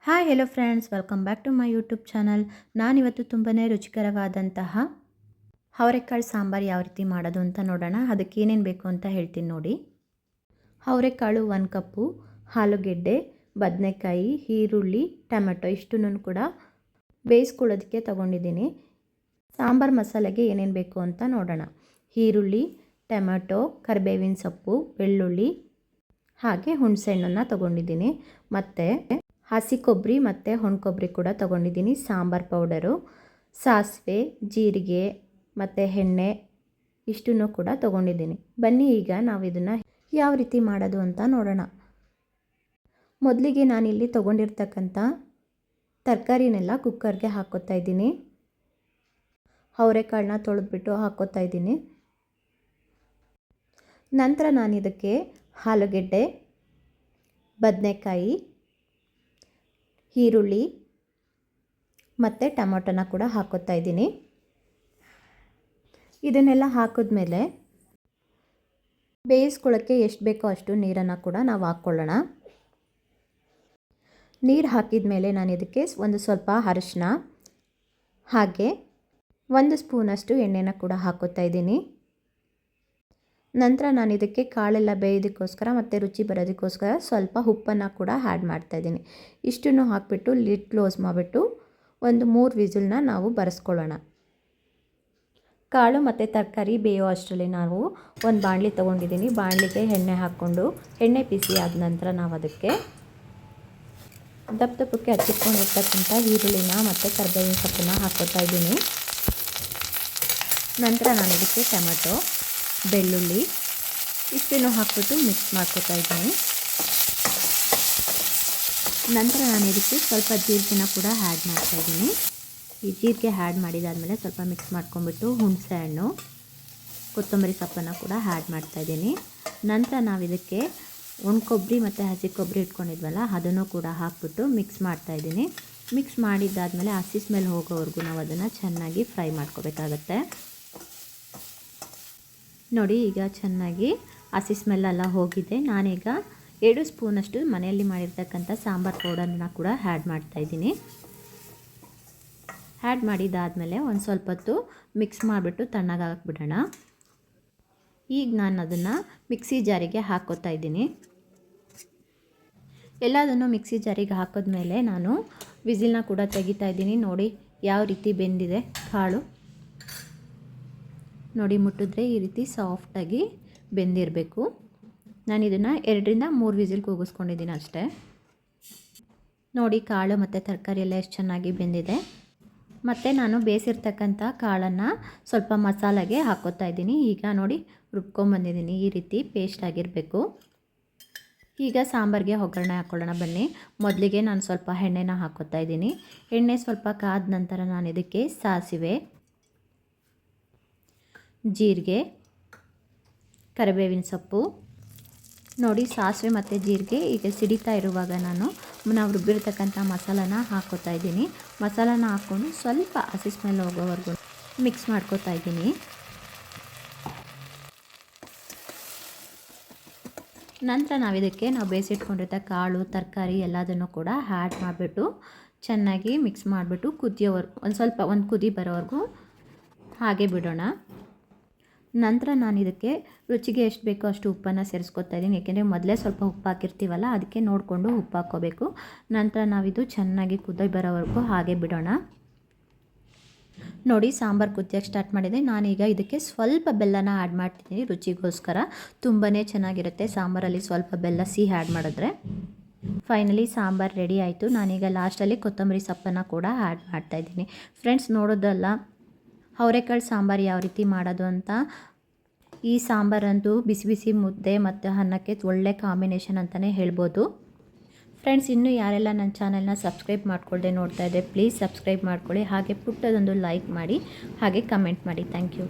Hi hello friends, welcome back to my YouTube channel. ನಾನಿವತ್ತು ತುಂಬಾ ರುಚಿಕರವಾದಂತಹ ಅವರೆಕಾಳು ಸಾಂಬಾರು ಯಾವ ರೀತಿ ಮಾಡೋದು ಅಂತ ನೋಡೋಣ. ಅದಕ್ಕೆ ಏನೇನು ಬೇಕು ಅಂತ ಹೇಳ್ತೀನಿ ನೋಡಿ. ಅವರೆಕಾಳು 1 ಕಪ್ಪು, ಆಲೂಗೆಡ್ಡೆ, ಬದನೆಕಾಯಿ, ಈರುಳ್ಳಿ, ಟೊಮೆಟೊ ಇಷ್ಟನ್ನು ಕೂಡ ಬೇಯಿಸ್ಕೊಳ್ಳೋದಕ್ಕೆ ತೊಗೊಂಡಿದ್ದೀನಿ. ಸಾಂಬಾರು ಮಸಾಲೆಗೆ ಏನೇನು ಬೇಕು ಅಂತ ನೋಡೋಣ. ಈರುಳ್ಳಿ, ಟೊಮೆಟೊ, ಕರಿಬೇವಿನ ಸೊಪ್ಪು, ಬೆಳ್ಳುಳ್ಳಿ ಹಾಗೆ ಹುಣಸೆಹಣ್ಣನ್ನು ತೊಗೊಂಡಿದ್ದೀನಿ. ಮತ್ತು ಹಸಿ ಕೊಬ್ಬರಿ ಮತ್ತು ಒಣ ಕೊಬ್ಬರಿ ಕೂಡ ತೊಗೊಂಡಿದ್ದೀನಿ. ಸಾಂಬಾರು ಪೌಡರು, ಸಾಸಿವೆ, ಜೀರಿಗೆ ಮತ್ತು ಎಣ್ಣೆ ಇಷ್ಟನ್ನು ಕೂಡ ತೊಗೊಂಡಿದ್ದೀನಿ. ಬನ್ನಿ ಈಗ ನಾವು ಇದನ್ನು ಯಾವ ರೀತಿ ಮಾಡೋದು ಅಂತ ನೋಡೋಣ. ಮೊದಲಿಗೆ ನಾನಿಲ್ಲಿ ತೊಗೊಂಡಿರ್ತಕ್ಕಂಥ ತರಕಾರಿನೆಲ್ಲ ಕುಕ್ಕರ್ಗೆ ಹಾಕ್ಕೋತಾ ಇದ್ದೀನಿ. ಅವರೆಕಾಳನ್ನ ತೊಳೆದ್ಬಿಟ್ಟು ಹಾಕ್ಕೋತಾ ಇದ್ದೀನಿ. ನಂತರ ನಾನು ಇದಕ್ಕೆ ಆಲೂಗೆಡ್ಡೆ, ಬದನೆಕಾಯಿ, ಈರುಳ್ಳಿ ಮತ್ತು ಟೊಮೊಟೊನ ಕೂಡ ಹಾಕ್ಕೋತಾ ಇದ್ದೀನಿ. ಇದನ್ನೆಲ್ಲ ಹಾಕಿದ್ಮೇಲೆ ಬೇಯಿಸ್ಕೊಳ್ಳೋಕ್ಕೆ ಎಷ್ಟು ಬೇಕೋ ಅಷ್ಟು ನೀರನ್ನು ಕೂಡ ನಾವು ಹಾಕ್ಕೊಳ್ಳೋಣ. ನೀರು ಹಾಕಿದ ಮೇಲೆ ನಾನು ಇದಕ್ಕೆ ಒಂದು ಸ್ವಲ್ಪ ಅರಿಶಿನ ಹಾಗೆ 1 ಸ್ಪೂನಷ್ಟು ಎಣ್ಣೆನ ಕೂಡ ಹಾಕ್ಕೋತಾ ಇದ್ದೀನಿ. ನಂತರ ನಾನು ಇದಕ್ಕೆ ಕಾಳೆಲ್ಲ ಬೇಯೋದಕ್ಕೋಸ್ಕರ ಮತ್ತು ರುಚಿ ಬರೋದಕ್ಕೋಸ್ಕರ ಸ್ವಲ್ಪ ಉಪ್ಪನ್ನು ಕೂಡ ಆ್ಯಡ್ ಮಾಡ್ತಾಯಿದ್ದೀನಿ. ಇಷ್ಟನ್ನು ಹಾಕಿಬಿಟ್ಟು ಲಿಡ್ ಕ್ಲೋಸ್ ಮಾಡಿಬಿಟ್ಟು ಒಂದು 3 ವಿಸಿಲ್ನ ನಾವು ಬರೆಸ್ಕೊಳ್ಳೋಣ. ಕಾಳು ಮತ್ತು ತರಕಾರಿ ಬೇಯೋ ಅಷ್ಟರಲ್ಲಿ ನಾವು ಒಂದು ಬಾಣಲಿ ತೊಗೊಂಡಿದ್ದೀನಿ. ಬಾಣಲಿಗೆ ಎಣ್ಣೆ ಹಾಕ್ಕೊಂಡು ಎಣ್ಣೆ ಬಿಸಿ ಆದ ನಂತರ ನಾವು ಅದಕ್ಕೆ ದಪ್ಪ ದಪ್ಪಕ್ಕೆ ಹಚ್ಚಿಟ್ಕೊಂಡಿರ್ತಕ್ಕಂಥ ಈರುಳ್ಳಿನ ಮತ್ತು ಕರಿಬೇವಿನ ಸೊಪ್ಪನ್ನ ಹಾಕ್ಕೋತಾ ಇದ್ದೀನಿ. ನಂತರ ನಾನು ಇದಕ್ಕೆ ಟೊಮೆಟೊ, ಬೆಳ್ಳುಳ್ಳಿ ಇಷ್ಟನ್ನು ಹಾಕ್ಬಿಟ್ಟು ಮಿಕ್ಸ್ ಮಾಡ್ಕೋತಾ ಇದ್ದೀನಿ. ನಂತರ ನಾನು ಇದಕ್ಕೆ ಸ್ವಲ್ಪ ಜೀರಿಗೆನ ಕೂಡ ಆ್ಯಡ್ ಮಾಡ್ತಾಯಿದ್ದೀನಿ. ಈ ಜೀರಿಗೆ ಆ್ಯಡ್ ಮಾಡಿದಾದಮೇಲೆ ಸ್ವಲ್ಪ ಮಿಕ್ಸ್ ಮಾಡ್ಕೊಂಬಿಟ್ಟು ಹುಣಸೆ ಹಣ್ಣು, ಕೊತ್ತಂಬರಿ ಸೊಪ್ಪನ್ನು ಕೂಡ ಆ್ಯಡ್ ಮಾಡ್ತಾಯಿದ್ದೀನಿ. ನಂತರ ನಾವು ಇದಕ್ಕೆ ಒಣ ಕೊಬ್ಬರಿ ಮತ್ತು ಹಸಿ ಕೊಬ್ಬರಿ ಇಟ್ಕೊಂಡಿದ್ವಲ್ಲ ಅದನ್ನು ಕೂಡ ಹಾಕ್ಬಿಟ್ಟು ಮಿಕ್ಸ್ ಮಾಡ್ತಾಯಿದ್ದೀನಿ. ಮಿಕ್ಸ್ ಮಾಡಿದ್ದಾದಮೇಲೆ ಹಸಿ ಸ್ಮೆಲ್ ಹೋಗೋವರೆಗೂ ನಾವು ಅದನ್ನು ಚೆನ್ನಾಗಿ ಫ್ರೈ ಮಾಡ್ಕೋಬೇಕಾಗತ್ತೆ. ನೋಡಿ, ಈಗ ಚೆನ್ನಾಗಿ ಹಸಿ ಸ್ಮೆಲ್ಲೆಲ್ಲ ಹೋಗಿದೆ. ನಾನೀಗ 2 ಸ್ಪೂನಷ್ಟು ಮನೆಯಲ್ಲಿ ಮಾಡಿರ್ತಕ್ಕಂಥ ಸಾಂಬಾರು ಪೌಡರನ್ನ ಕೂಡ ಆ್ಯಡ್ ಮಾಡ್ತಾಯಿದ್ದೀನಿ. ಆ್ಯಡ್ ಮಾಡಿದ್ದಾದಮೇಲೆ ಒಂದು ಸ್ವಲ್ಪ ಹೊತ್ತು ಮಿಕ್ಸ್ ಮಾಡಿಬಿಟ್ಟು ತಣ್ಣಗೆ ಹಾಕ್ಬಿಡೋಣ. ಈಗ ನಾನು ಅದನ್ನು ಮಿಕ್ಸಿ ಜಾರಿಗೆ ಹಾಕ್ಕೋತಾ ಇದ್ದೀನಿ. ಎಲ್ಲದನ್ನು ಮಿಕ್ಸಿ ಜಾರಿಗೆ ಹಾಕಿದ್ಮೇಲೆ ನಾನು ವಿಸಿಲ್ನ ಕೂಡ ತೆಗಿತಾ ಇದ್ದೀನಿ. ನೋಡಿ ಯಾವ ರೀತಿ ಬೆಂದಿದೆ ಕಾಳು. ನೋಡಿ, ಮುಟ್ಟಿದ್ರೆ ಈ ರೀತಿ ಸಾಫ್ಟಾಗಿ ಬೆಂದಿರಬೇಕು. ನಾನು ಇದನ್ನು 2ರಿಂದ 3 ವಿಸಿಲ್ ಕೂಗಿಸ್ಕೊಂಡಿದ್ದೀನಿ ಅಷ್ಟೇ. ನೋಡಿ, ಕಾಳು ಮತ್ತು ತರಕಾರಿ ಎಲ್ಲ ಎಷ್ಟು ಚೆನ್ನಾಗಿ ಬೆಂದಿದೆ. ಮತ್ತು ನಾನು ಬೇಯಿಸಿರ್ತಕ್ಕಂಥ ಕಾಳನ್ನು ಸ್ವಲ್ಪ ಮಸಾಲೆಗೆ ಹಾಕ್ಕೋತಾ ಇದ್ದೀನಿ. ಈಗ ನೋಡಿ, ರುಬ್ಕೊಂಬಂದಿದ್ದೀನಿ. ಈ ರೀತಿ ಪೇಸ್ಟ್ ಆಗಿರಬೇಕು. ಈಗ ಸಾಂಬಾರಿಗೆ ಒಗ್ಗರಣೆ ಹಾಕ್ಕೊಳ್ಳೋಣ ಬನ್ನಿ. ಮೊದಲಿಗೆ ನಾನು ಸ್ವಲ್ಪ ಎಣ್ಣೆನ ಹಾಕ್ಕೋತಾ ಇದ್ದೀನಿ. ಎಣ್ಣೆ ಸ್ವಲ್ಪ ಕಾದ ನಂತರ ನಾನು ಇದಕ್ಕೆ ಸಾಸಿವೆ, ಜೀರಿಗೆ, ಕರಿಬೇವಿನ ಸೊಪ್ಪು, ನೋಡಿ ಸಾಸಿವೆ ಮತ್ತು ಜೀರಿಗೆ ಈಗ ಸಿಡಿತಾ ಇರುವಾಗ ನಾವು ರುಬ್ಬಿರ್ತಕ್ಕಂಥ ಮಸಾಲಾನ ಹಾಕ್ಕೋತಾ ಇದ್ದೀನಿ. ಮಸಾಲಾನ ಹಾಕ್ಕೊಂಡು ಸ್ವಲ್ಪ ಹಸಿ ಸ್ಮೆಲ್ ಹೋಗೋವರೆಗೂ ಮಿಕ್ಸ್ ಮಾಡ್ಕೋತಾ ಇದ್ದೀನಿ. ನಂತರ ನಾವು ಬೇಯಿಸಿಟ್ಕೊಂಡಿರ್ತ ಕಾಳು ತರಕಾರಿ ಎಲ್ಲದನ್ನು ಕೂಡ ಆ್ಯಡ್ ಮಾಡಿಬಿಟ್ಟು ಚೆನ್ನಾಗಿ ಮಿಕ್ಸ್ ಮಾಡಿಬಿಟ್ಟು ಒಂದು ಕುದಿ ಬರೋವರೆಗೂ ಹಾಗೆ ಬಿಡೋಣ. ನಂತರ ನಾನು ಇದಕ್ಕೆ ರುಚಿಗೆ ಎಷ್ಟು ಬೇಕೋ ಅಷ್ಟು ಉಪ್ಪನ್ನು ಸೇರಿಸ್ಕೊತಾ ಇದ್ದೀನಿ. ಏಕೆಂದರೆ ಮೊದಲೇ ಸ್ವಲ್ಪ ಉಪ್ಪು ಹಾಕಿರ್ತೀವಲ್ಲ, ಅದಕ್ಕೆ ನೋಡಿಕೊಂಡು ಉಪ್ಪು ಹಾಕ್ಕೋಬೇಕು. ನಂತರ ನಾವಿದು ಚೆನ್ನಾಗಿ ಕುದಿ ಬರೋವರೆಗೂ ಹಾಗೆ ಬಿಡೋಣ. ನೋಡಿ, ಸಾಂಬಾರು ಕುದಿಯೋಕ್ಕೆ ಸ್ಟಾರ್ಟ್ ಮಾಡಿದೆ. ನಾನೀಗ ಇದಕ್ಕೆ ಸ್ವಲ್ಪ ಬೆಲ್ಲನ ಆ್ಯಡ್ ಮಾಡ್ತಿದ್ದೀನಿ ರುಚಿಗೋಸ್ಕರ. ತುಂಬಾ ಚೆನ್ನಾಗಿರುತ್ತೆ ಸಾಂಬಾರಲ್ಲಿ ಸ್ವಲ್ಪ ಬೆಲ್ಲ ಸಿಹಿ ಆ್ಯಡ್ ಮಾಡಿದ್ರೆ. ಫೈನಲಿ ಸಾಂಬಾರು ರೆಡಿ ಆಯಿತು. ನಾನೀಗ ಲಾಸ್ಟಲ್ಲಿ ಕೊತ್ತಂಬರಿ ಸೊಪ್ಪನ್ನು ಕೂಡ ಆ್ಯಡ್ ಮಾಡ್ತಾಯಿದ್ದೀನಿ. ಫ್ರೆಂಡ್ಸ್, ನೋಡೋದಲ್ಲ ಅವರೆಕಾಳು ಸಾಂಬಾರು ಯಾವ ರೀತಿ ಮಾಡೋದು ಅಂತ. ಈ ಸಾಂಬಾರಂತೂ ಬಿಸಿ ಬಿಸಿ ಮುದ್ದೆ ಮತ್ತು ಅನ್ನಕ್ಕೆ ಒಳ್ಳೆ ಕಾಂಬಿನೇಷನ್ ಅಂತಲೇ ಹೇಳ್ಬೋದು. ಫ್ರೆಂಡ್ಸ್, ಇನ್ನೂ ಯಾರೆಲ್ಲ ನನ್ನ ಚಾನಲ್ನ ಸಬ್ಸ್ಕ್ರೈಬ್ ಮಾಡ್ಕೊಳ್ಳದೆ ನೋಡ್ತಾ ಇದ್ದೆ, ಪ್ಲೀಸ್ ಸಬ್ಸ್ಕ್ರೈಬ್ ಮಾಡ್ಕೊಳ್ಳಿ. ಹಾಗೆ ಪುಟ್ಟದೊಂದು ಲೈಕ್ ಮಾಡಿ, ಹಾಗೆ ಕಮೆಂಟ್ ಮಾಡಿ. Thank you.